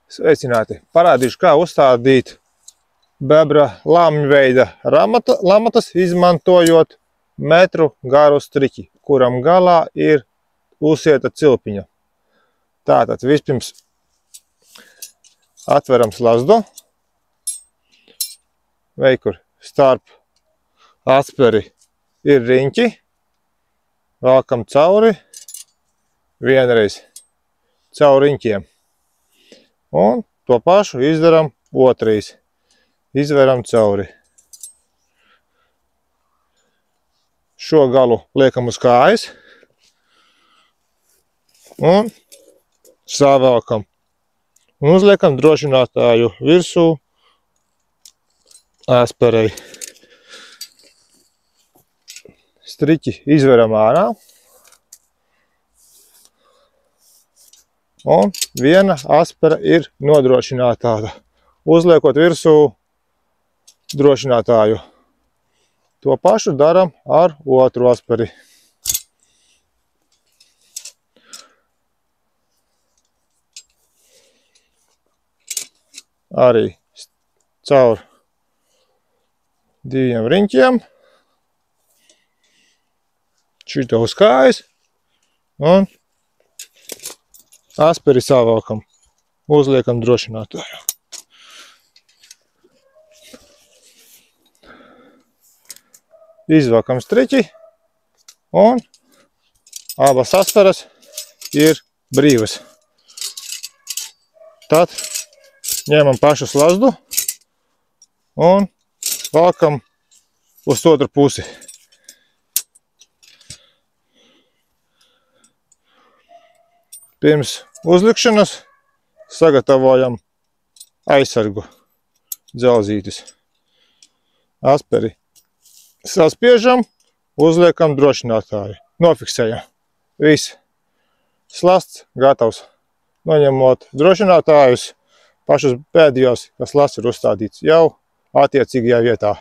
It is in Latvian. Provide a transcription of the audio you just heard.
Sveicināti! Parādīšu, kā uzstādīt bebra lāmveida lamatas, izmantojot metru garu striķi, kuram galā ir uzsieta cilpiņa. Tātad vispirms atveram slazdu, veikur starp atsperi ir riņķi, valkam cauri, vienreiz caur riņķiem. Un to pašu izdaram otrreiz. Izveram cauri. Šo galu liekam uz kājas un savelkam. Un uzliekam drošinātāju virsū asperei. Striķi izveram ārā. Un viena aspera ir nodrošinātāta, uzliekot virsū drošinātāju. To pašu daram ar otru asperi. Arī caur diviem riņķiem. Šito uz kājas un asperi savalkam, uzliekam drošinātāju. Izvelkam striķi un abas asperas ir brīvas. Tad ņemam pašu slazdu un valkam uz otru pusi. Pirms uzlikšanas sagatavojam aizsargu dzelzītis. Asperi saspiežam, uzliekam drošinātāju. Nofiksējam. Viss. Slasts gatavs. Noņemot drošinātājus, pašus pēdējos, kas slasts ir uzstādīts jau attiecīgajā vietā.